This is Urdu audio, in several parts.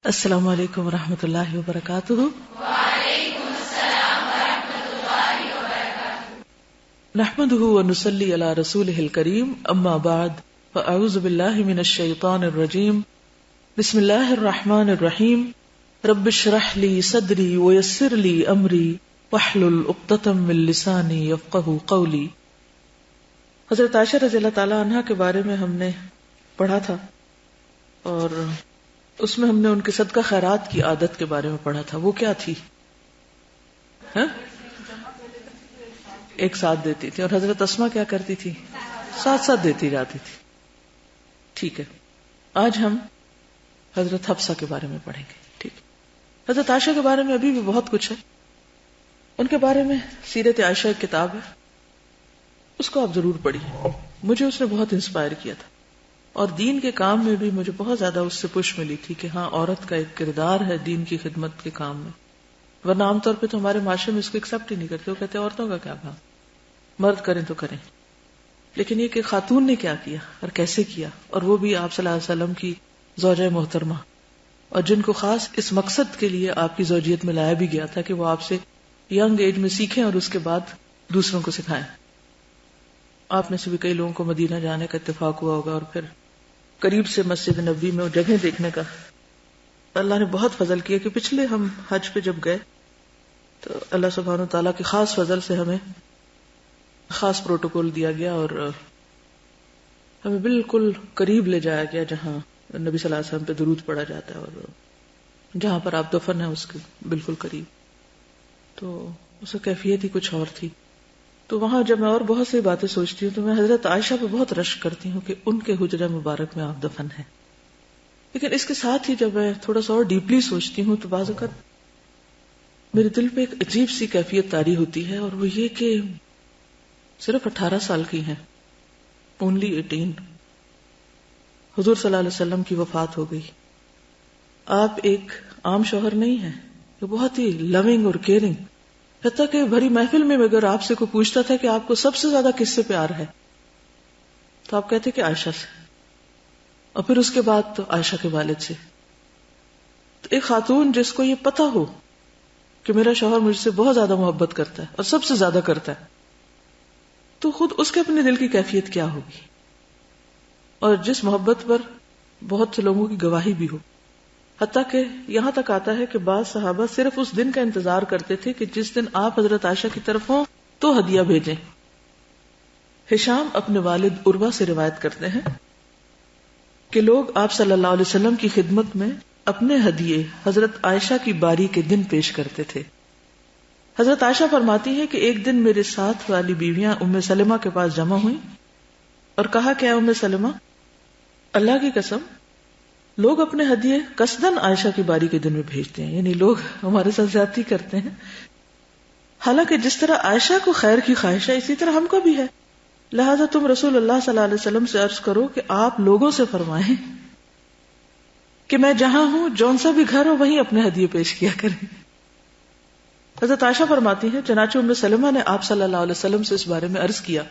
السلام علیکم ورحمۃ اللہ وبرکاتہ۔ وعلیکم السلام ورحمۃ اللہ وبرکاتہ۔ نحمده ونصلی علی رسولہ الکریم، اما بعد فاعوذ باللہ من الشیطان الرجیم، بسم اللہ الرحمن الرحیم، رب اشرح لی صدری ویسر لی امری واحلل عقدۃ من لسانی یفقہوا قولی۔ حضرت عائشہ رضی اللہ تعالی عنہا کے بارے میں ہم نے پڑھا تھا، اور اس میں ہم نے ان کے صدقہ خیرات کی عادت کے بارے میں پڑھا تھا۔ وہ کیا تھی؟ ایک ساتھ دیتی تھی، اور حضرت اسماء کیا کرتی تھی؟ ساتھ ساتھ دیتی جاتی تھی۔ ٹھیک ہے، آج ہم حضرت حفصہ کے بارے میں پڑھیں گے۔ ٹھیک ہے، حضرت عائشہ کے بارے میں ابھی بھی بہت کچھ ہے۔ ان کے بارے میں سیرت عائشہ ایک کتاب ہے، اس کو آپ ضرور پڑھیے۔ مجھے اس نے بہت انسپائر کیا تھا، اور دین کے کام میں بھی مجھے بہت زیادہ اس سے پش ملی تھی کہ ہاں، عورت کا ایک کردار ہے دین کی خدمت کے کام میں، ورنہ عام طور پہ تو ہمارے معاشرے میں اس کو ایکسپٹ ہی نہیں کرتے۔ وہ کہتے ہیں عورتوں کا کیا کام، مرد کریں تو کریں۔ لیکن یہ کہ خاتون نے کیا کیا اور کیسے کیا، اور وہ بھی آپ صلی اللہ علیہ وسلم کی زوجہ محترمہ، اور جن کو خاص اس مقصد کے لیے آپ کی زوجیت میں لایا بھی گیا تھا کہ وہ آپ سے ینگ ایج میں سیکھیں اور اس کے بعد دوسروں کو سکھائیں۔ آپ میں سے بھی کئی لوگوں کو مدینہ جانے کا اتفاق ہوا ہوگا، اور پھر قریب سے مسجد نبی میں وہ جگہ دیکھنے کا اللہ نے بہت فضل کیا کہ پچھلے ہم حج پہ جب گئے تو اللہ سبحانہ وتعالیٰ کی خاص فضل سے ہمیں خاص پروٹوکول دیا گیا، اور ہمیں بالکل قریب لے جایا گیا جہاں نبی صلی اللہ علیہ وسلم پہ درود پڑھا جاتا ہے، اور جہاں پر آپ دفن ہیں اس کے بالکل قریب۔ تو اس کی کیفیت ہی کچھ اور تھی۔ تو وہاں جب میں اور بہت سی باتیں سوچتی ہوں تو میں حضرت عائشہ پہ بہت رشک کرتی ہوں کہ ان کے حجرہ مبارک میں آپ دفن ہیں۔ لیکن اس کے ساتھ ہی جب میں تھوڑا سا اور ڈیپلی سوچتی ہوں تو بعض اوقات میرے دل پہ ایک عجیب سی کیفیت طاری ہوتی ہے، اور وہ یہ کہ صرف 18 سال کی ہیں، اونلی 18، حضور صلی اللہ علیہ وسلم کی وفات ہو گئی۔ آپ ایک عام شوہر نہیں ہیں، وہ بہت ہی لونگ اور کیئرنگ، حتیٰ کہ بھری محفل میں اگر آپ سے کوئی پوچھتا تھا کہ آپ کو سب سے زیادہ کس سے پیار ہے تو آپ کہتے کہ عائشہ سے، اور پھر اس کے بعد تو عائشہ کے والد سے۔ تو ایک خاتون جس کو یہ پتا ہو کہ میرا شوہر مجھ سے بہت زیادہ محبت کرتا ہے اور سب سے زیادہ کرتا ہے، تو خود اس کے اپنے دل کی کیفیت کیا ہوگی، اور جس محبت پر بہت سے لوگوں کی گواہی بھی ہو۔ حتیٰ کہ یہاں تک آتا ہے کہ بعض صحابہ صرف اس دن کا انتظار کرتے تھے کہ جس دن آپ حضرت عائشہ کی طرف ہوں تو ہدیہ بھیجیں۔ ہشام اپنے والد عروہ سے روایت کرتے ہیں کہ لوگ آپ صلی اللہ علیہ وسلم کی خدمت میں اپنے ہدیے حضرت عائشہ کی باری کے دن پیش کرتے تھے۔ حضرت عائشہ فرماتی ہے کہ ایک دن میرے ساتھ والی بیویاں ام سلمہ کے پاس جمع ہوئیں اور کہا کہ ام سلمہ، اللہ کی قسم لوگ اپنے ہدیے قصدن عائشہ کی باری کے دن میں بھیجتے ہیں، یعنی لوگ ہمارے ساتھ زیادتی کرتے ہیں، حالانکہ جس طرح عائشہ کو خیر کی خواہش ہے اسی طرح ہم کو بھی ہے، لہذا تم رسول اللہ صلی اللہ علیہ وسلم سے عرض کرو کہ آپ لوگوں سے فرمائیں کہ میں جہاں ہوں جون سا بھی گھر ہو وہیں اپنے ہدیے پیش کیا کریں۔ حضرت عائشہ فرماتی ہیں چنانچہ ام سلمہ نے آپ صلی اللہ علیہ وسلم سے اس بارے میں عرض کیا،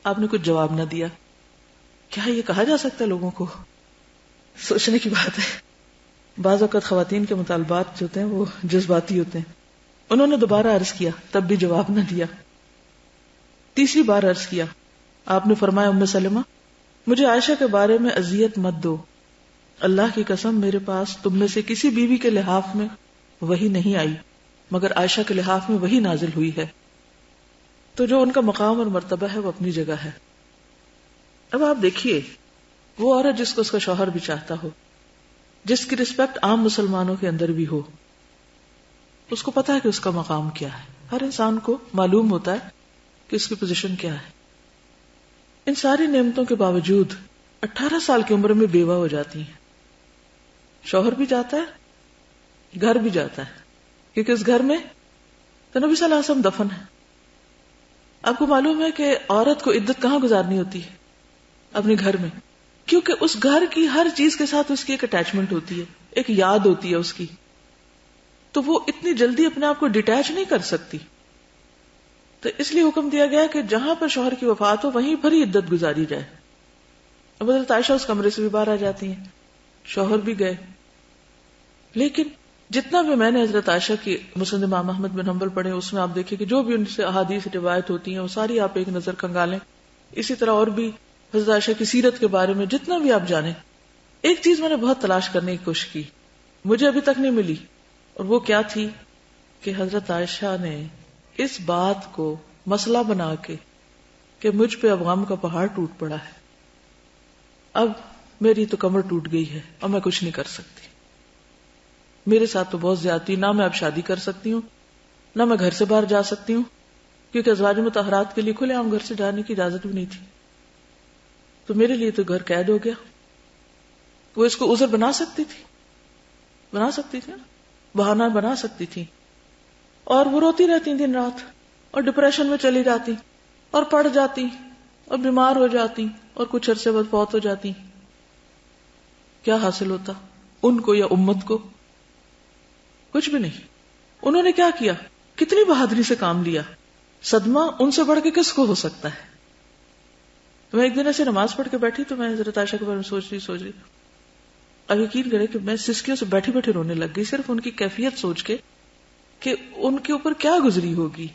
آپ نے کچھ جواب نہ دیا۔ کیا یہ کہا جا سکتا ہے؟ لوگوں کو سوچنے کی بات ہے۔ بعض اوقات خواتین کے مطالبات جو ہوتے ہیں وہ جذباتی ہوتے ہیں۔ انہوں نے دوبارہ عرض کیا، تب بھی جواب نہ دیا۔ تیسری بار عرض کیا، آپ نے فرمایا ام سلمہ مجھے عائشہ کے بارے میں اذیت مت دو، اللہ کی قسم میرے پاس تم میں سے کسی بیوی کے لحاف میں وحی نہیں آئی مگر عائشہ کے لحاف میں وحی نازل ہوئی ہے۔ تو جو ان کا مقام اور مرتبہ ہے وہ اپنی جگہ ہے۔ اب آپ دیکھیے، وہ عورت جس کو اس کا شوہر بھی چاہتا ہو، جس کی رسپیکٹ عام مسلمانوں کے اندر بھی ہو، اس کو پتا ہے کہ اس کا مقام کیا ہے۔ ہر انسان کو معلوم ہوتا ہے کہ اس کی پوزیشن کیا ہے۔ ان ساری نعمتوں کے باوجود 18 سال کی عمر میں بیوہ ہو جاتی ہیں، شوہر بھی جاتا ہے، گھر بھی جاتا ہے، کیونکہ اس گھر میں تو نبی صلی اللہ علیہ وسلم دفن ہے۔ آپ کو معلوم ہے کہ عورت کو عدت کہاں گزارنی ہوتی ہے؟ اپنے گھر میں، کیونکہ اس گھر کی ہر چیز کے ساتھ اس کی ایک اٹیچمنٹ ہوتی ہے، ایک یاد ہوتی ہے اس کی، تو وہ اتنی جلدی اپنے آپ کو ڈیٹیچ نہیں کر سکتی۔ تو اس لیے حکم دیا گیا کہ جہاں پر شوہر کی وفات ہو وہیں پر ہی عدت گزاری جائے۔ اب حضرت عائشہ اس کمرے سے بھی باہر آ جاتی ہیں، شوہر بھی گئے، لیکن جتنا بھی میں نے حضرت عائشہ کی مسند امام احمد بن حنبل پڑھے، اس میں آپ دیکھیں کہ جو بھی ان سے احادیث روایت ہوتی ہیں وہ ساری آپ ایک نظر کھنگالیں. اسی طرح اور بھی حضرت عائشہ کی سیرت کے بارے میں جتنا بھی آپ جانیں. ایک چیز میں نے بہت تلاش کرنے کی کوشش کی، مجھے ابھی تک نہیں ملی، اور وہ کیا تھی کہ حضرت عائشہ نے اس بات کو مسئلہ بنا کے کہ مجھ پہ اب غم کا پہاڑ ٹوٹ پڑا ہے، اب میری تو کمر ٹوٹ گئی ہے اور میں کچھ نہیں کر سکتی، میرے ساتھ تو بہت زیادتی، نہ میں اب شادی کر سکتی ہوں، نہ میں گھر سے باہر جا سکتی ہوں، کیونکہ ازواج مطہرات کے لیے کھلے عام گھر سے جانے کی اجازت بھی نہیں تھی. تو میرے لیے تو گھر قید ہو گیا. وہ اس کو عذر بنا سکتی تھی نا، بہانہ بنا سکتی تھی، اور وہ روتی رہتی دن رات اور ڈپریشن میں چلی جاتی اور پڑ جاتی اور بیمار ہو جاتی اور کچھ عرصے بعد فوت ہو جاتی. کیا حاصل ہوتا ان کو یا امت کو؟ کچھ بھی نہیں. انہوں نے کیا کیا؟ کتنی بہادری سے کام لیا. صدمہ ان سے بڑھ کے کس کو ہو سکتا ہے؟ میں ایک دن ایسے نماز پڑھ کے بیٹھی تو میں حضرت عائشہ کے بارے میں سوچ رہی اب یقین کرے کہ میں سسکیوں سے بیٹھی بیٹھی رونے لگ گئی، صرف ان کی کیفیت سوچ کے کہ ان کے اوپر کیا گزری ہوگی.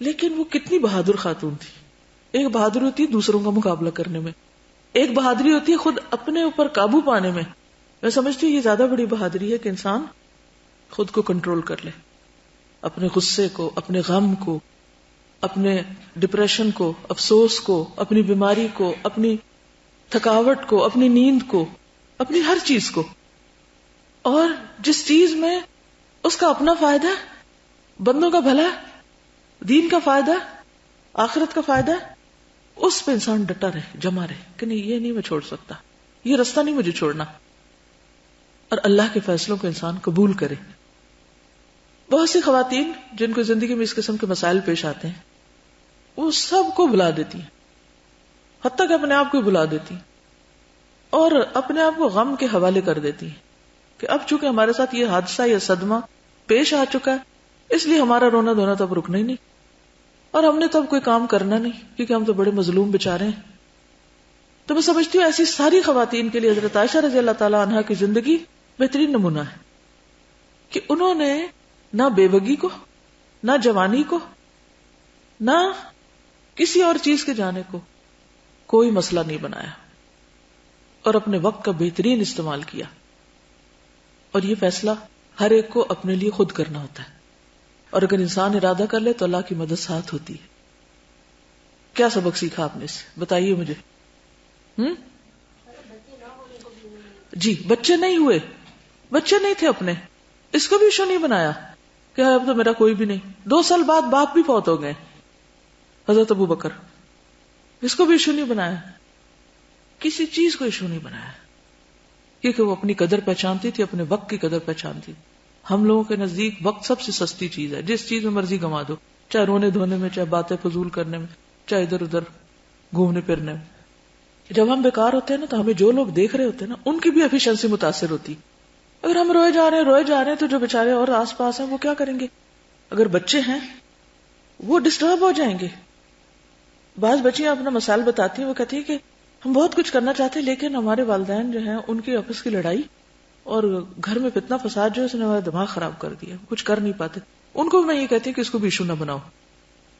لیکن وہ کتنی بہادر خاتون تھی. ایک بہادری ہوتی ہے دوسروں کا مقابلہ کرنے میں، ایک بہادری ہوتی ہے خود اپنے اوپر قابو پانے میں. میں سمجھتی ہوں یہ زیادہ بڑی بہادری ہے کہ انسان خود کو کنٹرول کر لے، اپنے غصے کو، اپنے غم کو، اپنے ڈپریشن کو، افسوس کو، اپنی بیماری کو، اپنی تھکاوٹ کو، اپنی نیند کو، اپنی ہر چیز کو. اور جس چیز میں اس کا اپنا فائدہ ہے، بندوں کا بھلا ہے، دین کا فائدہ ہے، آخرت کا فائدہ ہے، اس پہ انسان ڈٹا رہے، جمع رہے کہ نہیں یہ نہیں میں چھوڑ سکتا، یہ رستہ نہیں مجھے چھوڑنا، اور اللہ کے فیصلوں کو انسان قبول کرے. بہت سی خواتین جن کو زندگی میں اس قسم کے مسائل پیش آتے ہیں وہ سب کو بلا دیتی ہیں، حتیٰ کہ اپنے آپ کو بلا دیتی ہیں، اور اپنے آپ کو غم کے حوالے کر دیتی ہیں کہ اب چونکہ ہمارے ساتھ یہ حادثہ یا صدمہ پیش آ چکا ہے اس لیے ہمارا رونا دھونا تب رکنا ہی نہیں، اور ہم نے تو اب کوئی کام کرنا نہیں کیونکہ ہم تو بڑے مظلوم بیچارے ہیں. تو میں سمجھتی ہوں ایسی ساری خواتین کے لیے حضرت عائشہ رضی اللہ تعالی عنہا کی زندگی بہترین نمونہ ہے کہ انہوں نے نہ بیوگی کو، نہ جوانی کو، نہ کسی اور چیز کے جانے کو کوئی مسئلہ نہیں بنایا، اور اپنے وقت کا بہترین استعمال کیا. اور یہ فیصلہ ہر ایک کو اپنے لیے خود کرنا ہوتا ہے، اور اگر انسان ارادہ کر لے تو اللہ کی مدد ساتھ ہوتی ہے. کیا سبق سیکھا آپ نے اس سے بتائیے مجھے. جی بچے نہیں ہوئے، بچے نہیں تھے اپنے، اس کو بھی ایشو نہیں بنایا کہ اب تو میرا کوئی بھی نہیں. 2 سال بعد باپ بھی فوت ہو گئے حضرت ابو بکر، اس کو بھی ایشو نہیں بنایا، کسی چیز کو ایشو نہیں بنایا، کیونکہ وہ اپنی قدر پہچانتی تھی، اپنے وقت کی قدر پہچانتی. ہم لوگوں کے نزدیک وقت سب سے سستی چیز ہے، جس چیز میں مرضی گما دو، چاہے رونے دھونے میں، چاہے باتیں فضول کرنے میں، چاہے ادھر ادھر گھومنے پھرنے میں. جب ہم بیکار ہوتے ہیں نا تو ہمیں جو لوگ دیکھ رہے ہوتے ہیں نا ان کی بھی ایفیشنسی متاثر ہوتی. اگر ہم روئے جا رہے ہیں تو جو بیچارے اور آس پاس ہیں وہ کیا کریں گے؟ اگر بچے ہیں وہ ڈسٹرب ہو جائیں گے. بعض بچیاں اپنا مسائل بتاتی ہیں، وہ کہتی ہیں کہ ہم بہت کچھ کرنا چاہتے ہیں لیکن ہمارے والدین جو ہیں ان کی آپس کی لڑائی اور گھر میں فتنہ فساد جو ہے اس نے ہمارا دماغ خراب کر دیا، کچھ کر نہیں پاتے. ان کو میں یہ کہتی ہوں کہ اس کو بھی ایشو نہ بناؤ،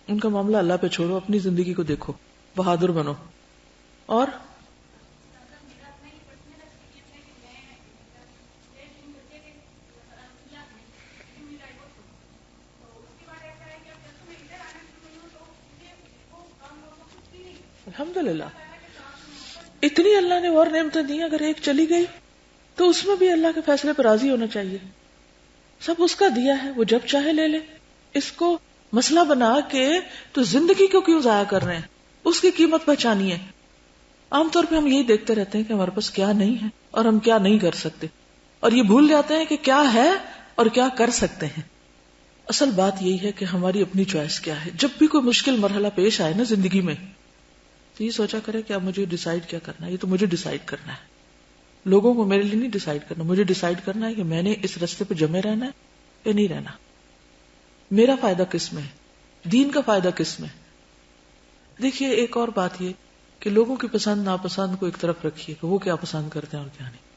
ان کا معاملہ اللہ پہ چھوڑو، اپنی زندگی کو دیکھو، بہادر بنو. اور الحمدللہ اتنی اللہ نے اور نعمتیں دی، اگر ایک چلی گئی تو اس میں بھی اللہ کے فیصلے پر راضی ہونا چاہیے. سب اس کا دیا ہے، وہ جب چاہے لے لے. اس کو مسئلہ بنا کے تو زندگی کو کیوں ضائع کر رہے ہیں؟ اس کی قیمت پہچانیے. عام طور پہ ہم یہی دیکھتے رہتے ہیں کہ ہمارے پاس کیا نہیں ہے اور ہم کیا نہیں کر سکتے، اور یہ بھول جاتے ہیں کہ کیا ہے اور کیا کر سکتے ہیں. اصل بات یہی ہے کہ ہماری اپنی چوائس کیا ہے. جب بھی کوئی مشکل مرحلہ پیش آئے نا زندگی میں تو یہ سوچا کرے کہ اب مجھے ڈیسائیڈ کیا کرنا ہے. یہ تو مجھے ڈیسائیڈ کرنا ہے، لوگوں کو میرے لیے نہیں ڈیسائیڈ کرنا. مجھے ڈیسائیڈ کرنا ہے کہ میں نے اس رستے پہ جمے رہنا ہے یا نہیں رہنا. میرا فائدہ کس میں ہے، دین کا فائدہ کس میں. دیکھیے ایک اور بات یہ کہ لوگوں کی پسند ناپسند کو ایک طرف رکھیے کہ وہ کیا پسند کرتے ہیں اور کیا نہیں.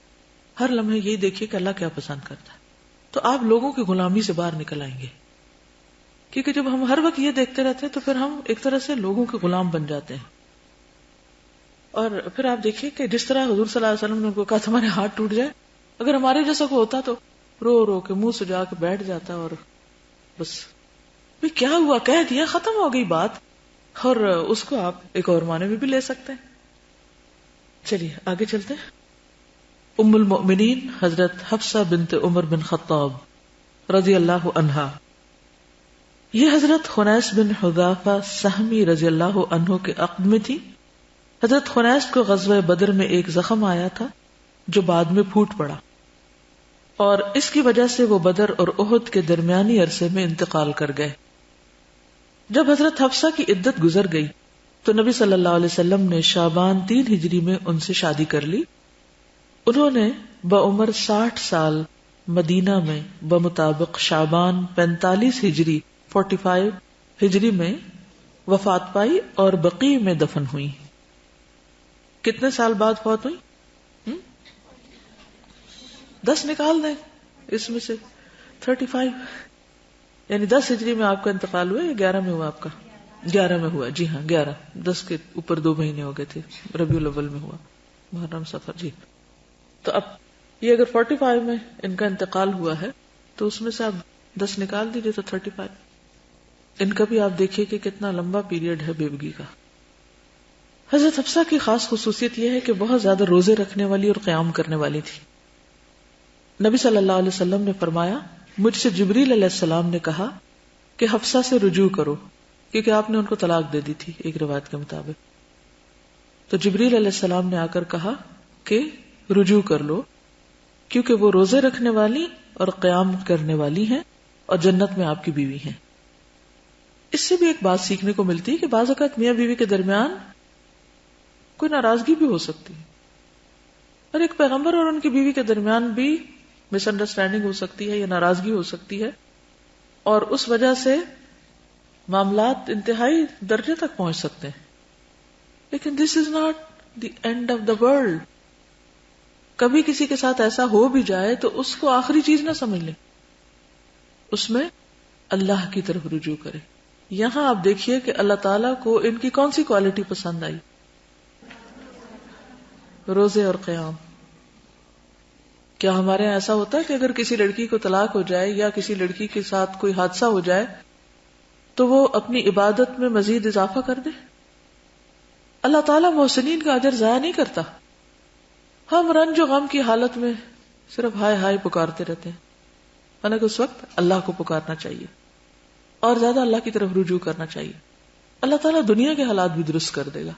ہر لمحے یہی دیکھیے کہ اللہ کیا پسند کرتا ہے، تو آپ لوگوں کی غلامی سے باہر نکل آئیں گے. کیونکہ جب ہم ہر وقت یہ دیکھتے رہتے ہیں تو پھر ہم ایک طرح سے لوگوں کے غلام بن جاتے ہیں. اور پھر آپ دیکھیے کہ جس طرح حضور صلی اللہ علیہ وسلم نے ان کو کہا تمہارے ہاتھ ٹوٹ جائے، اگر ہمارے جیسا کوئی ہوتا تو رو رو کے منہ سے جا کے بیٹھ جاتا اور بس کیا ہوا کہہ دیا ختم ہو گئی بات. اور اس کو آپ ایک اور معنی میں بھی لے سکتے ہیں. چلیے آگے چلتے ہیں. ام المؤمنین حضرت حفصہ بنت عمر بن خطاب رضی اللہ عنہا، یہ حضرت خنیس بن حذافہ سہمی رضی اللہ عنہ کے عقد میں تھی. حضرت خنیس کو غزوہ بدر میں ایک زخم آیا تھا جو بعد میں پھوٹ پڑا، اور اس کی وجہ سے وہ بدر اور احد کے درمیانی عرصے میں انتقال کر گئے. جب حضرت حفصہ کی عدت گزر گئی تو نبی صلی اللہ علیہ وسلم نے شعبان 3 ہجری میں ان سے شادی کر لی. انہوں نے بعمر 60 سال مدینہ میں بمطابق شعبان 45 ہجری 45 ہجری میں وفات پائی اور بقیع میں دفن ہوئی. کتنے سال بعد فوت ہوئی؟ 10 نکال دیں اس میں سے 35، یعنی 10 ہجری میں آپ کا انتقال ہوا یا 11 میں ہوا آپ کا؟ 11 میں ہوا. جی ہاں 11، 10 کے اوپر 2 مہینے ہو گئے تھے، ربیع الاول میں ہوا، محرم صفر. جی تو اب یہ اگر 45 میں ان کا انتقال ہوا ہے تو اس میں سے آپ 10 نکال دیجیے تو 35. ان کا بھی آپ دیکھیے کہ کتنا لمبا پیریڈ ہے بیوگی کا. حضرت حفصہ کی خاص خصوصیت یہ ہے کہ بہت زیادہ روزے رکھنے والی اور قیام کرنے والی تھی. نبی صلی اللہ علیہ وسلم نے فرمایا مجھ سے جبریل علیہ السلام نے کہا کہ حفصہ سے رجوع کرو، کیونکہ آپ نے ان کو طلاق دے دی تھی ایک روایت کے مطابق. تو جبریل علیہ السلام نے آ کر کہا کہ رجوع کر لو، کیونکہ وہ روزے رکھنے والی اور قیام کرنے والی ہیں اور جنت میں آپ کی بیوی ہیں. اس سے بھی ایک بات سیکھنے کو ملتی ہے کہ بعض اوقات میاں بیوی کے درمیان کوئی ناراضگی بھی ہو سکتی ہے، اور ایک پیغمبر اور ان کی بیوی کے درمیان بھی مس انڈرسٹینڈنگ ہو سکتی ہے یا ناراضگی ہو سکتی ہے، اور اس وجہ سے معاملات انتہائی درجے تک پہنچ سکتے ہیں. لیکن this is not the end of the world. کبھی کسی کے ساتھ ایسا ہو بھی جائے تو اس کو آخری چیز نہ سمجھ لیں، اس میں اللہ کی طرف رجوع کرے. یہاں آپ دیکھیے کہ اللہ تعالیٰ کو ان کی کون سی کوالٹی پسند آئی؟ روزے اور قیام. کیا ہمارے یہاں ایسا ہوتا ہے کہ اگر کسی لڑکی کو طلاق ہو جائے یا کسی لڑکی کے ساتھ کوئی حادثہ ہو جائے تو وہ اپنی عبادت میں مزید اضافہ کر دے؟ اللہ تعالیٰ محسنین کا اجر ضائع نہیں کرتا. ہم رنج و غم کی حالت میں صرف ہائے ہائے پکارتے رہتے ہیں، حالانکہ اس وقت اللہ کو پکارنا چاہیے اور زیادہ اللہ کی طرف رجوع کرنا چاہیے. اللہ تعالیٰ دنیا کے حالات بھی درست کر دے گا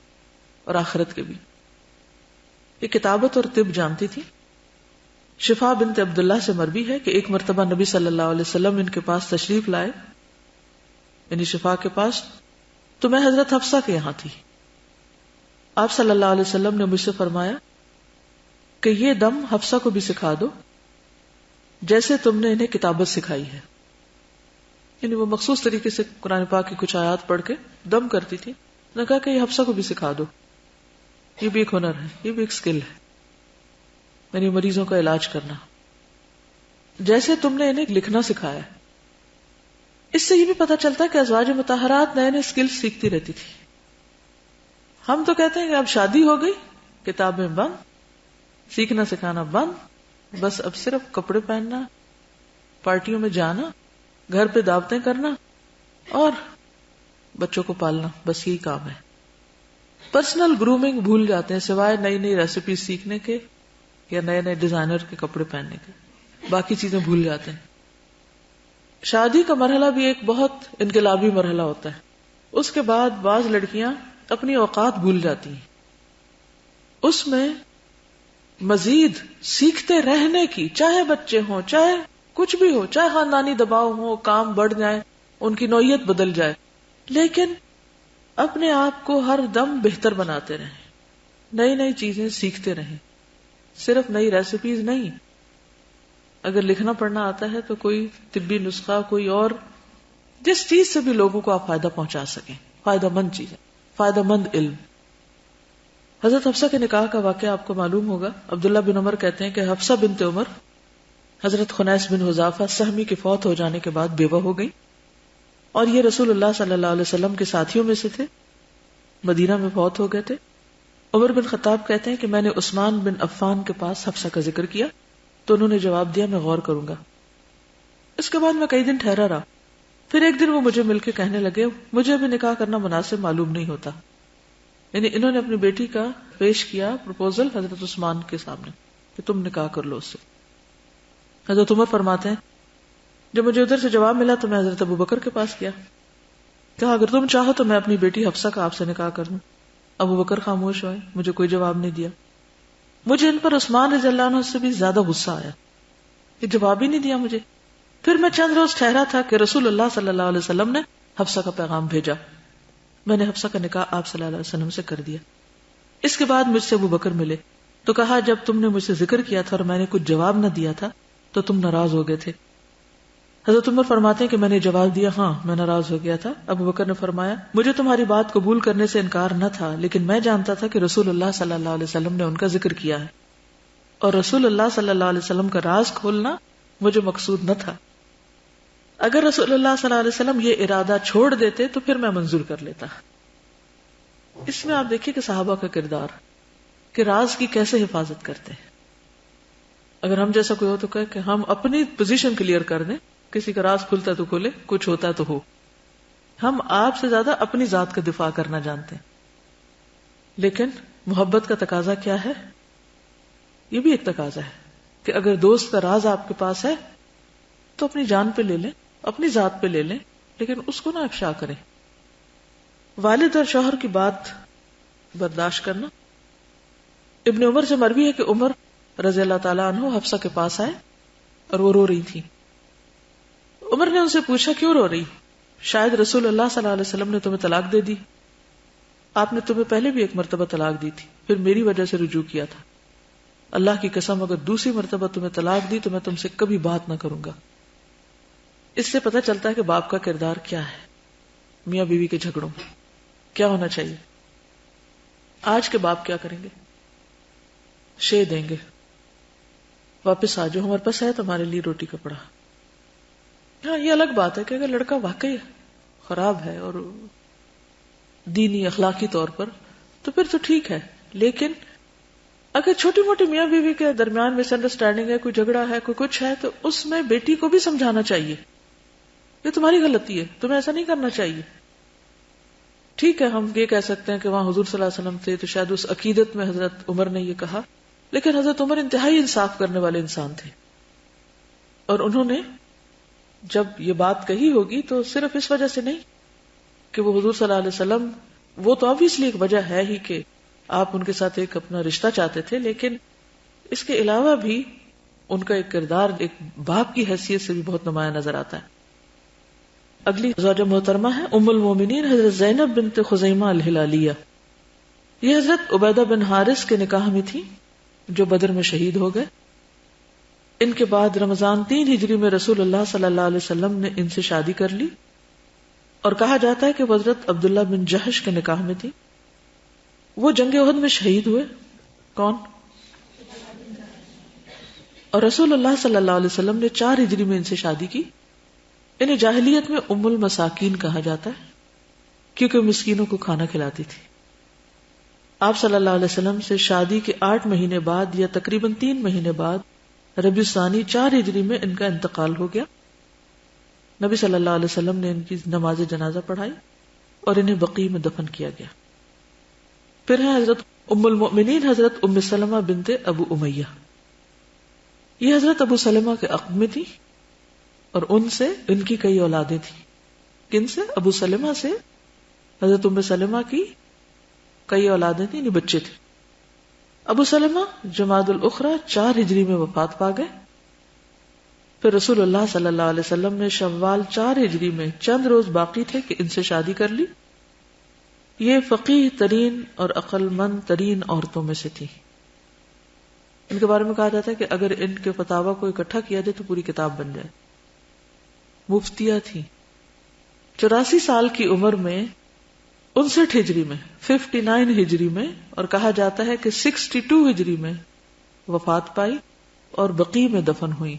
اور آخرت کے بھی. یہ کتابت اور طب جانتی تھی. شفا بنت عبداللہ سے مروی ہے کہ ایک مرتبہ نبی صلی اللہ علیہ وسلم ان کے پاس تشریف لائے، یعنی شفا کے پاس، تو میں حضرت حفصہ کے یہاں تھی. آپ صلی اللہ علیہ وسلم نے مجھ سے فرمایا کہ یہ دم حفصہ کو بھی سکھا دو جیسے تم نے انہیں کتابت سکھائی ہے. یعنی وہ مخصوص طریقے سے قرآن پاک کی کچھ آیات پڑھ کے دم کرتی تھی. نے کہا کہ یہ حفصہ کو بھی سکھا دو، یہ بھی ایک ہنر ہے، یہ بھی ایک سکل ہے، یعنی مریضوں کا علاج کرنا، جیسے تم نے انہیں لکھنا سکھایا. اس سے یہ بھی پتا چلتا ہے کہ ازواج مطہرات نئے نئے سکل سیکھتی رہتی تھی. ہم تو کہتے ہیں کہ اب شادی ہو گئی، کتابیں بند، سیکھنا سکھانا بند، بس اب صرف کپڑے پہننا، پارٹیوں میں جانا، گھر پہ دعوتیں کرنا اور بچوں کو پالنا، بس یہی کام ہے. پرسنل گرومنگ بھول جاتے ہیں سوائے نئی نئی ریسیپی سیکھنے کے یا نئے نئے ڈیزائنر کے کپڑے پہننے کے، باقی چیزیں بھول جاتے ہیں. شادی کا مرحلہ بھی ایک بہت انقلابی مرحلہ ہوتا ہے. اس کے بعد بعض لڑکیاں اپنی اوقات بھول جاتی ہیں. اس میں مزید سیکھتے رہنے کی، چاہے بچے ہوں، چاہے کچھ بھی ہو، چاہے خاندانی دباؤ ہو، کام بڑھ جائے، ان کی نوعیت بدل جائے، لیکن اپنے آپ کو ہر دم بہتر بناتے رہیں، نئی نئی چیزیں سیکھتے رہیں. صرف نئی ریسیپیز نہیں، اگر لکھنا پڑھنا آتا ہے تو کوئی طبی نسخہ، کوئی اور جس چیز سے بھی لوگوں کو آپ فائدہ پہنچا سکیں، فائدہ مند چیزیں، فائدہ مند علم. حضرت حفصہ کے نکاح کا واقعہ آپ کو معلوم ہوگا. عبداللہ بن عمر کہتے ہیں کہ حفصہ بنت عمر حضرت خنیس بن حذافہ سہمی کے فوت ہو جانے کے بعد بیوہ ہو گئی، اور یہ رسول اللہ صلی اللہ علیہ وسلم کے ساتھیوں میں سے تھے، مدینہ میں فوت ہو گئے تھے. عمر بن خطاب کہتے ہیں کہ میں نے عثمان بن عفان کے پاس حفصہ کا ذکر کیا تو انہوں نے جواب دیا میں غور کروں گا. اس کے بعد میں کئی دن ٹھہرا رہا. پھر ایک دن وہ مجھے مل کے کہنے لگے مجھے ابھی نکاح کرنا مناسب معلوم نہیں ہوتا. یعنی انہوں نے اپنی بیٹی کا پیش کیا پروپوزل حضرت عثمان کے سامنے کہ تم نکاح کر لو اس سے. حضرت عمر فرماتے ہیں جب مجھے ادھر سے جواب ملا تو میں حضرت ابو بکر کے پاس گیا، کہا اگر تم چاہو تو میں اپنی بیٹی حفصہ کا آپ سے نکاح کر دوں. ابو بکر خاموش ہوئے، مجھے کوئی جواب نہیں دیا. مجھے ان پر عثمان رضی اللہ عنہ سے بھی زیادہ غصہ آیا کہ جواب ہی نہیں دیا مجھے. پھر میں چند روز ٹھہرا تھا کہ رسول اللہ صلی اللہ علیہ وسلم نے حفصہ کا پیغام بھیجا. میں نے حفصہ کا نکاح آپ صلی اللہ علیہ وسلم سے کر دیا. اس کے بعد مجھ سے ابو بکر ملے تو کہا جب تم نے مجھ سے ذکر کیا تھا اور میں نے کچھ جواب نہ دیا تھا تو تم ناراض ہو گئے تھے. حضرت عمر فرماتے ہیں کہ میں نے جواب دیا ہاں میں ناراض ہو گیا تھا. ابو بکر نے فرمایا مجھے تمہاری بات قبول کرنے سے انکار نہ تھا، لیکن میں جانتا تھا کہ رسول اللہ صلی اللہ علیہ وسلم نے ان کا ذکر کیا ہے، اور رسول اللہ صلی اللہ علیہ وسلم کا راز کھولنا مجھے مقصود نہ تھا. اگر رسول اللہ صلی اللہ علیہ وسلم یہ ارادہ چھوڑ دیتے تو پھر میں منظور کر لیتا. اس میں آپ دیکھیے کہ صحابہ کا کردار کہ راز کی کیسے حفاظت کرتے ہیں. اگر ہم جیسا کوئی ہو تو کہ ہم اپنی پوزیشن کلیئر کر دیں، کسی کا راز کھلتا ہے تو کھولے، کچھ ہوتا ہے تو ہو. ہم آپ سے زیادہ اپنی ذات کا دفاع کرنا جانتے ہیں. لیکن محبت کا تقاضا کیا ہے؟ یہ بھی ایک تقاضا ہے کہ اگر دوست کا راز آپ کے پاس ہے تو اپنی جان پہ لے لیں، اپنی ذات پہ لے لیں، لیکن اس کو نہ افشا کریں. والد اور شوہر کی بات برداشت کرنا. ابن عمر سے مروی ہے کہ عمر رضی اللہ تعالیٰ عنہ حفصہ کے پاس آئے اور وہ رو رہی تھی. عمر نے ان سے پوچھا کیوں رو رہی؟ شاید رسول اللہ صلی اللہ علیہ وسلم نے تمہیں طلاق دے دی. آپ نے تمہیں پہلے بھی ایک مرتبہ طلاق دی تھی، پھر میری وجہ سے رجوع کیا تھا. اللہ کی قسم اگر دوسری مرتبہ تمہیں طلاق دی تو میں تم سے کبھی بات نہ کروں گا. اس سے پتہ چلتا ہے کہ باپ کا کردار کیا ہے. میاں بیوی کے جھگڑوں میں کیا ہونا چاہیے. آج کے باپ کیا کریں گے؟ شے دیں گے، واپس آ جاؤ، ہمارے پاس ہے تمہارے لیے روٹی کپڑا. ہاں یہ الگ بات ہے کہ اگر لڑکا واقعی خراب ہے اور دینی اخلاقی طور پر تو پھر تو ٹھیک ہے. لیکن اگر چھوٹی موٹی میاں بیوی کے درمیان مس انڈرسٹینڈنگ ہے، کوئی جھگڑا ہے، کوئی کچھ ہے، تو اس میں بیٹی کو بھی سمجھانا چاہیے یہ تمہاری غلطی ہے، تمہیں ایسا نہیں کرنا چاہیے. ٹھیک ہے ہم یہ کہہ سکتے ہیں کہ وہاں حضور صلی اللہ علیہ وسلم تھے تو شاید اس عقیدت میں حضرت عمر نے یہ کہا، لیکن حضرت عمر انتہائی انصاف کرنے والے انسان تھے. اور انہوں نے جب یہ بات کہی ہوگی تو صرف اس وجہ سے نہیں کہ وہ حضور صلی اللہ علیہ وسلم، وہ تو obviously ایک وجہ ہے ہی کہ آپ ان کے ساتھ ایک اپنا رشتہ چاہتے تھے، لیکن اس کے علاوہ بھی ان کا ایک کردار ایک باپ کی حیثیت سے بھی بہت نمایاں نظر آتا ہے. اگلی زوجہ محترمہ ہے ام المومنین حضرت زینب بنت خزیمہ الہلالیہ. یہ حضرت عبیدہ بن حارث کے نکاح میں تھی جو بدر میں شہید ہو گئے. ان کے بعد رمضان 3 ہجری میں رسول اللہ صلی اللہ علیہ وسلم نے ان سے شادی کر لی، اور کہا جاتا ہے کہ وہ حضرت عبداللہ بن جہش کے نکاح میں تھی. وہ جنگ احد میں شہید ہوئے. کون؟ اور رسول اللہ صلی اللہ علیہ وسلم نے 4 ہجری میں ان سے شادی کی. انہیں جاہلیت میں ام المساکین کہا جاتا ہے کیونکہ مسکینوں کو کھانا کھلاتی تھی. آپ صلی اللہ علیہ وسلم سے شادی کے 8 مہینے بعد یا تقریباً 3 مہینے بعد ربیع الثانی 4 ہجری میں ان کا انتقال ہو گیا. نبی صلی اللہ علیہ وسلم نے ان کی نماز جنازہ پڑھائی اور انہیں بقیع میں دفن کیا گیا. پھر ہے حضرت ام المؤمنین حضرت ام سلمہ بنت ابو امیہ. یہ حضرت ابو سلمہ کے عقب میں تھی اور ان سے ان کی کئی اولادیں تھیں. کن سے؟ ابو سلمہ سے حضرت ام سلمہ کی کئی اولادیں تھیں، یعنی بچے تھے. ابو سلمہ جمادی الاخری 4 ہجری میں وفات پا گئے. پھر رسول اللہ صلی اللہ علیہ وسلم نے شوال 4 ہجری میں چند روز باقی تھے کہ ان سے شادی کر لی. یہ فقیہ ترین اور عقل مند ترین عورتوں میں سے تھی. ان کے بارے میں کہا جاتا ہے کہ اگر ان کے فتاوی کو اکٹھا کیا جائے تو پوری کتاب بن جائے. مفتیہ تھی. 84 سال کی عمر میں 59 ہجری میں، 59 ہجری میں، اور کہا جاتا ہے کہ 62 ہجری میں وفات پائی اور بقیع میں دفن ہوئی.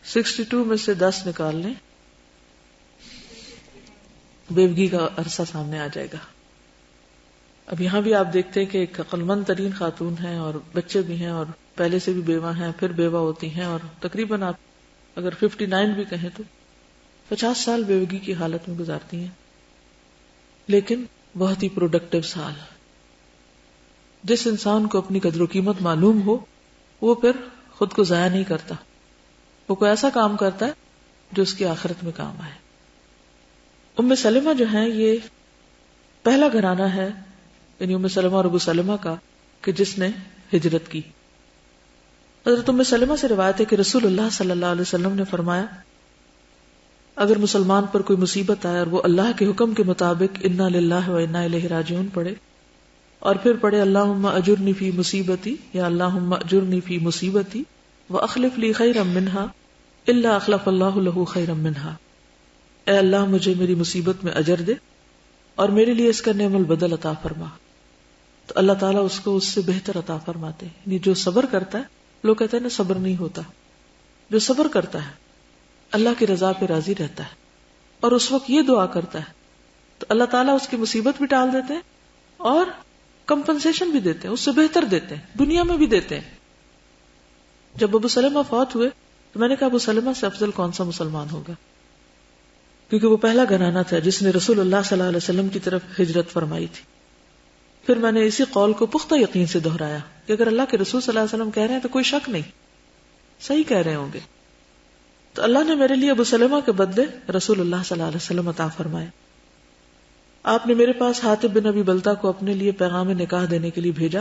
62 میں سے 10 نکال لیں، بیوگی کا عرصہ سامنے آ جائے گا. اب یہاں بھی آپ دیکھتے ہیں کہ ایک عقلمند ترین خاتون ہیں اور بچے بھی ہیں اور پہلے سے بھی بیوہ ہیں، پھر بیوہ ہوتی ہیں، اور تقریباً آپ اگر 59 بھی کہیں تو 50 سال بیوگی کی حالت میں گزارتی ہیں، لیکن بہت ہی پروڈکٹیو سال. جس انسان کو اپنی قدر و قیمت معلوم ہو وہ پھر خود کو ضائع نہیں کرتا، وہ کوئی ایسا کام کرتا ہے جو اس کی آخرت میں کام آئے. ام سلمہ جو ہیں یہ پہلا گھرانہ ہے، یعنی ام سلمہ اور ابو سلمہ کا، کہ جس نے ہجرت کی. حضرت ام سلمہ سے روایت ہے کہ رسول اللہ صلی اللہ علیہ وسلم نے فرمایا اگر مسلمان پر کوئی مصیبت آئے اور وہ اللہ کے حکم کے مطابق انا للہ و انا الیہ راجعون پڑھے اور پھر پڑھے اللہم اجرنی فی مصیبتی یا اللہم اجرنی فی مصیبتی واخلف لی خیرا منہا الا اخلف اللہ لہ خیرا منہا، اے اللہ مجھے میری مصیبت میں اجر دے اور میرے لیے اس کا نعم البدل عطا فرما، تو اللہ تعالیٰ اس کو اس سے بہتر عطا فرماتے ہیں. یعنی جو صبر کرتا ہے، لوگ کہتے ہیں نا صبر نہیں ہوتا، جو صبر کرتا ہے اللہ کی رضا پہ راضی رہتا ہے اور اس وقت یہ دعا کرتا ہے تو اللہ تعالیٰ اس کی مصیبت بھی ٹال دیتے ہیں اور کمپنسیشن بھی دیتے ہیں، اس سے بہتر دیتے ہیں، دنیا میں بھی دیتے ہیں. جب ابو سلمہ فوت ہوئے تو میں نے کہا ابو سلمہ سے افضل کون سا مسلمان ہوگا، کیونکہ وہ پہلا گھرانہ تھا جس نے رسول اللہ صلی اللہ علیہ وسلم کی طرف ہجرت فرمائی تھی. پھر میں نے اسی قول کو پختہ یقین سے دہرایا کہ اگر اللہ کے رسول صلی اللہ علیہ وسلم کہہ رہے ہیں تو کوئی شک نہیں، صحیح کہہ رہے ہوں گے. تو اللہ نے میرے لیے ابو سلمہ کے بدلے رسول اللہ صلی اللہ علیہ وسلم عطا فرمائے. آپ نے میرے پاس حاتب بن ابی بلتہ کو اپنے لیے پیغام نکاح دینے کے لیے بھیجا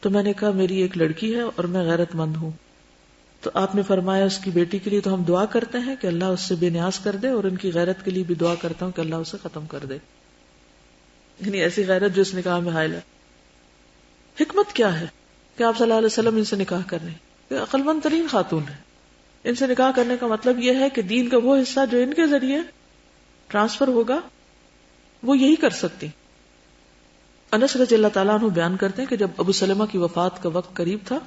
تو میں نے کہا میری ایک لڑکی ہے اور میں غیرت مند ہوں. تو آپ نے فرمایا اس کی بیٹی کے لیے تو ہم دعا کرتے ہیں کہ اللہ اس سے بے نیاز کر دے، اور ان کی غیرت کے لیے بھی دعا کرتا ہوں کہ اللہ اسے ختم کر دے. یعنی ایسی غیرت جو اس نکاح میں حائل ہے. حکمت کیا ہے کہ آپ صلی اللہ علیہ وسلم ان سے نکاح کر رہے ہیں؟ یہ عقل مند ترین خاتون ہے. ان سے نکاح کرنے کا مطلب یہ ہے کہ دین کا وہ حصہ جو ان کے ذریعے ٹرانسفر ہوگا وہ یہی کر سکتی. انس رضی اللہ تعالیٰ عنہ بیان کرتے ہیں کہ جب ابو سلمہ کی وفات کا وقت قریب تھا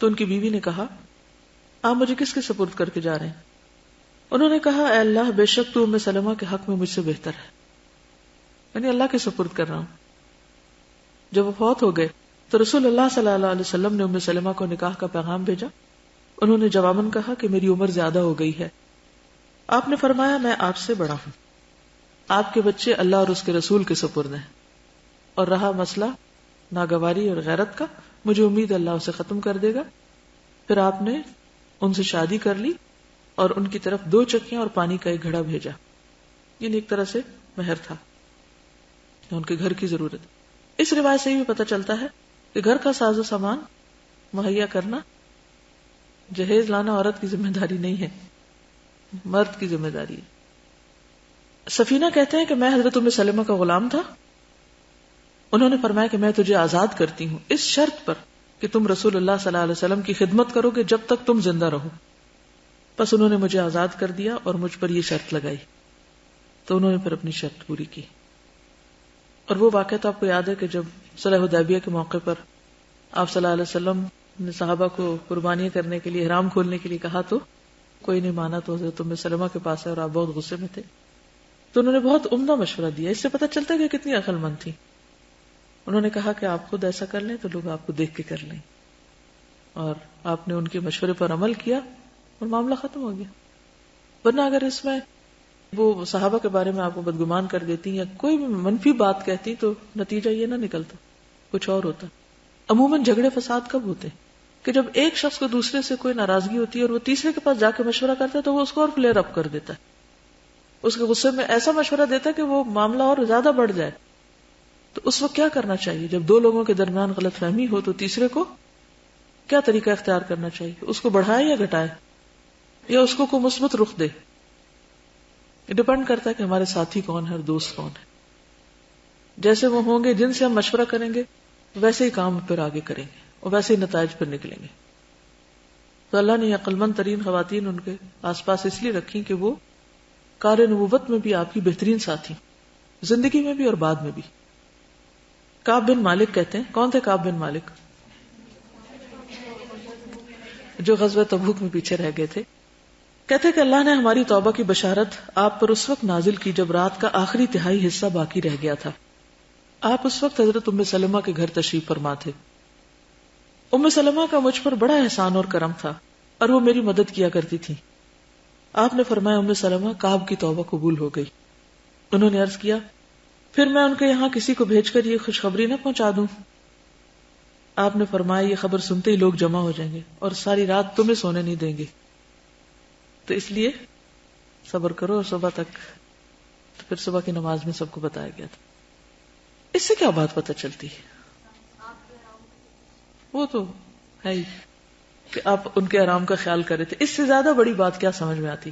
تو ان کی بیوی نے کہا آپ مجھے کس کے سپرد کر کے جا رہے ہیں؟ انہوں نے کہا اے اللہ بے شک تو ام سلمہ کے حق میں مجھ سے بہتر ہے، یعنی اللہ کے سپرد کر رہا ہوں. جب وہ فوت ہو گئے تو رسول اللہ صلی اللہ علیہ وسلم نے ام سلمہ کو نکاح کا پیغام بھیجا. انہوں نے جواباً کہا کہ میری عمر زیادہ ہو گئی ہے. آپ نے فرمایا میں آپ سے بڑا ہوں، آپ کے بچے اللہ اور اس کے رسول کے سپرد ہیں، اور رہا مسئلہ ناگواری اور غیرت کا مجھے امید اللہ اسے ختم کر دے گا. پھر آپ نے ان سے شادی کر لی اور ان کی طرف 2 چکیاں اور پانی کا ایک گھڑا بھیجا. یعنی ایک طرح سے مہر تھا، ان کے گھر کی ضرورت. اس روایت سے یہ بھی پتہ چلتا ہے کہ گھر کا ساز و سامان مہیا کرنا، جہیز لانا عورت کی ذمہ داری نہیں ہے، مرد کی ذمہ داری ہے. سفینہ کہتے ہیں کہ میں حضرت ام سلمہ کا غلام تھا. انہوں نے فرمایا کہ میں تجھے آزاد کرتی ہوں اس شرط پر کہ تم رسول اللہ صلی اللہ علیہ وسلم کی خدمت کرو گے جب تک تم زندہ رہو. بس انہوں نے مجھے آزاد کر دیا اور مجھ پر یہ شرط لگائی، تو انہوں نے پھر اپنی شرط پوری کی. اور وہ واقعہ تو آپ کو یاد ہے کہ جب صلح حدیبیہ کے موقع پر آپ صلی اللہ علیہ وسلم نے صحابہ کو قربانیاں کرنے کے لیے احرام کھولنے کے لیے کہا تو کوئی نہیں مانا، تو حضرت ام سلمہ کے پاس ہے اور آپ بہت غصے میں تھے. تو انہوں نے بہت عمدہ مشورہ دیا. اس سے پتہ چلتا ہے کہ کتنی عقل مند تھی. انہوں نے کہا کہ آپ خود ایسا کر لیں تو لوگ آپ کو دیکھ کے کر لیں، اور آپ نے ان کے مشورے پر عمل کیا اور معاملہ ختم ہو گیا. ورنہ اگر اس میں وہ صحابہ کے بارے میں آپ کو بدگمان کر دیتی یا کوئی بھی منفی بات کہتی تو نتیجہ یہ نہ نکلتا، کچھ اور ہوتا. عموماً جھگڑے فساد کب ہوتے کہ جب ایک شخص کو دوسرے سے کوئی ناراضگی ہوتی ہے اور وہ تیسرے کے پاس جا کے مشورہ کرتا ہے تو وہ اس کو اور فلیئر اپ کر دیتا ہے، اس کے غصے میں ایسا مشورہ دیتا ہے کہ وہ معاملہ اور زیادہ بڑھ جائے. تو اس وقت کیا کرنا چاہیے؟ جب 2 لوگوں کے درمیان غلط فہمی ہو تو تیسرے کو کیا طریقہ اختیار کرنا چاہیے؟ اس کو بڑھائے یا گھٹائے، یا اس کو مثبت رخ دے؟ یہ ڈپینڈ کرتا ہے کہ ہمارے ساتھی کون ہے اور دوست کون ہے. جیسے وہ ہوں گے جن سے ہم مشورہ کریں گے ویسے ہی کام پھر آگے کریں گے اور ویسے ہی نتائج پر نکلیں گے. تو اللہ نے عقل مند ترین خواتین ان کے آس پاس اس لیے رکھی کہ وہ کار نبوت میں بھی آپ کی بہترین ساتھی، زندگی میں بھی اور بعد میں بھی. کعب بن مالک کہتے ہیں, کون تھے کعب بن مالک؟ جو غزوہ تبوک میں پیچھے رہ گئے تھے. کہتے کہ اللہ نے ہماری توبہ کی بشارت آپ پر اس وقت نازل کی جب رات کا آخری تہائی حصہ باقی رہ گیا تھا. آپ اس وقت حضرت ام سلمہ کے گھر تشریف فرما تھے. ام سلمہ کا مجھ پر بڑا احسان اور کرم تھا اور وہ میری مدد کیا کرتی تھی. آپ نے فرمایا ام سلمہ کعب کی توبہ قبول ہو گئی. انہوں نے عرض کیا پھر میں ان کے یہاں کسی کو بھیج کر یہ خوشخبری نہ پہنچا دوں؟ آپ نے فرمایا یہ خبر سنتے ہی لوگ جمع ہو جائیں گے اور ساری رات تمہیں سونے نہیں دیں گے, تو اس لیے صبر کرو اور صبح تک. تو پھر صبح کی نماز میں سب کو بتایا گیا تھا. اس سے کیا بات پتہ چلتی ہے؟ وہ تو ہے ہی کہ آپ ان کے آرام کا خیال کرے تھے. اس سے زیادہ بڑی بات کیا سمجھ میں آتی؟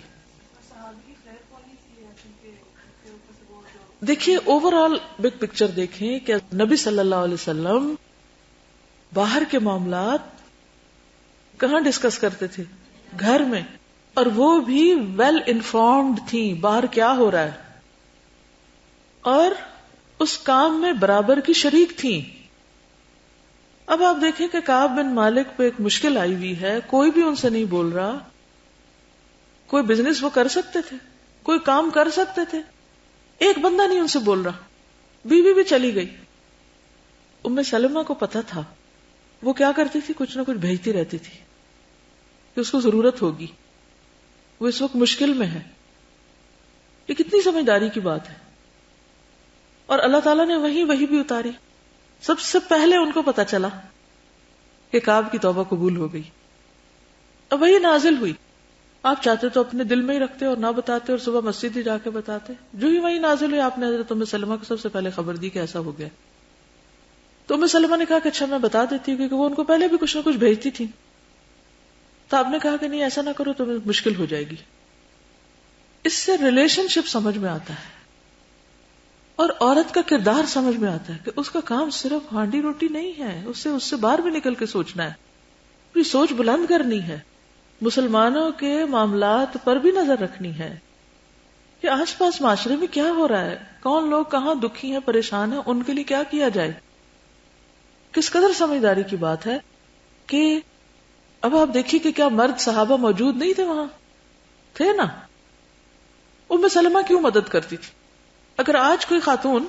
دیکھیے اوور آل بگ پکچر دیکھیں کہ نبی صلی اللہ علیہ وسلم باہر کے معاملات کہاں ڈسکس کرتے تھے؟ گھر میں, اور وہ بھی ویل انفارمڈ تھیں باہر کیا ہو رہا ہے, اور اس کام میں برابر کی شریک تھیں. اب آپ دیکھیں کہ کعب بن مالک پہ ایک مشکل آئی ہوئی ہے, کوئی بھی ان سے نہیں بول رہا. کوئی بزنس وہ کر سکتے تھے, کوئی کام کر سکتے تھے, ایک بندہ نہیں ان سے بول رہا. بیوی بھی چلی گئی. ام سلمہ کو پتا تھا وہ کیا کرتی تھی, کچھ نہ کچھ بھیجتی رہتی تھی کہ اس کو ضرورت ہوگی, وہ اس وقت مشکل میں ہے. یہ کتنی سمجھداری کی بات ہے. اور اللہ تعالیٰ نے وہی بھی اتاری. سب سے پہلے ان کو پتا چلا کہ کعب کی توبہ قبول ہو گئی. اب وہی نازل ہوئی. آپ چاہتے تو اپنے دل میں ہی رکھتے اور نہ بتاتے اور صبح مسجد ہی جا کے بتاتے. جو ہی وہی نازل ہوئی آپ نے حضرت ام سلمہ کو سب سے پہلے خبر دی کہ ایسا ہو گیا. تو ام سلمہ نے کہا کہ اچھا میں بتا دیتی ہوں, کیونکہ وہ ان کو پہلے بھی کچھ نہ کچھ بھیجتی تھی. تو آپ نے کہا کہ نہیں ایسا نہ کرو تو مشکل ہو جائے گی. اس سے ریلیشن شپ سمجھ میں آتا ہے اور عورت کا کردار سمجھ میں آتا ہے کہ اس کا کام صرف ہانڈی روٹی نہیں ہے, اس سے باہر بھی نکل کے سوچنا ہے, اپنی سوچ بلند کرنی ہے, مسلمانوں کے معاملات پر بھی نظر رکھنی ہے کہ آس پاس معاشرے میں کیا ہو رہا ہے, کون لوگ کہاں دکھی ہیں, پریشان ہیں, ان کے لیے کیا کیا جائے. کس قدر سمجھداری کی بات ہے کہ اب آپ دیکھیے کہ کیا مرد صحابہ موجود نہیں تھے, وہاں تھے نا. ام سلمہ کیوں مدد کرتی تھی؟ اگر آج کوئی خاتون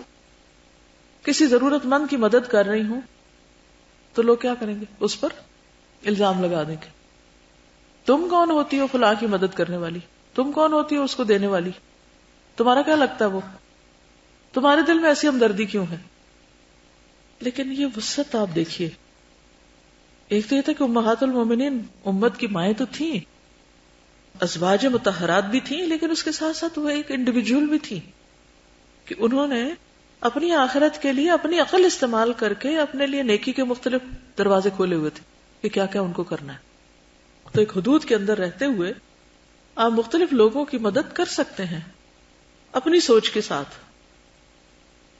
کسی ضرورت مند کی مدد کر رہی ہوں تو لوگ کیا کریں گے؟ اس پر الزام لگا دیں گے. تم کون ہوتی ہو فلاں کی مدد کرنے والی, تم کون ہوتی ہو اس کو دینے والی, تمہارا کیا لگتا ہے وہ, تمہارے دل میں ایسی ہمدردی کیوں ہے؟ لیکن یہ وسعت آپ دیکھیے. ایک تو یہ تھا کہ امہات المومنین امت کی مائیں تو تھیں, ازواج مطہرات بھی تھیں, لیکن اس کے ساتھ ساتھ وہ ایک انڈیویجول بھی تھی کہ انہوں نے اپنی آخرت کے لیے اپنی عقل استعمال کر کے اپنے لیے نیکی کے مختلف دروازے کھولے ہوئے تھے کہ کیا کیا ان کو کرنا ہے. تو ایک حدود کے اندر رہتے ہوئے آپ مختلف لوگوں کی مدد کر سکتے ہیں اپنی سوچ کے ساتھ.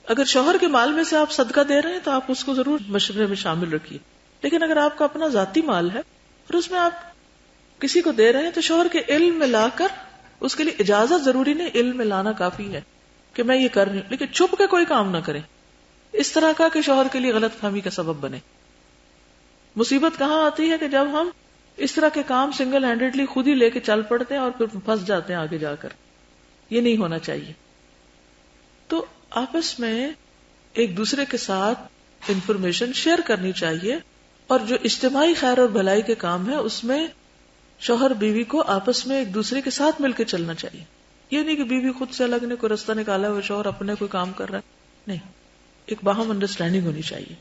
اگر شوہر کے مال میں سے آپ صدقہ دے رہے ہیں تو آپ اس کو ضرور مشورے میں شامل رکھیے, لیکن اگر آپ کا اپنا ذاتی مال ہے اور اس میں آپ کسی کو دے رہے ہیں تو شوہر کے علم میں لا کر, اس کے لیے اجازت ضروری نہیں, علم میں لانا کافی ہے کہ میں یہ کر رہی ہوں, لیکن چھپ کے کوئی کام نہ کریں اس طرح کا کہ شوہر کے لیے غلط فہمی کا سبب بنے. مصیبت کہاں آتی ہے کہ جب ہم اس طرح کے کام سنگل ہینڈیڈلی خود ہی لے کے چل پڑتے ہیں اور پھر پھنس جاتے ہیں آگے جا کر. یہ نہیں ہونا چاہیے. تو آپس میں ایک دوسرے کے ساتھ انفارمیشن شیئر کرنی چاہیے, اور جو اجتماعی خیر اور بھلائی کے کام ہے اس میں شوہر بیوی کو آپس میں ایک دوسرے کے ساتھ مل کے چلنا چاہیے. یہ نہیں کہ بیوی خود سے الگ نے کوئی رستہ نکالا ہے, شوہر اپنے کوئی کام کر رہا ہے, نہیں, ایک باہم انڈرسٹینڈنگ ہونی چاہیے.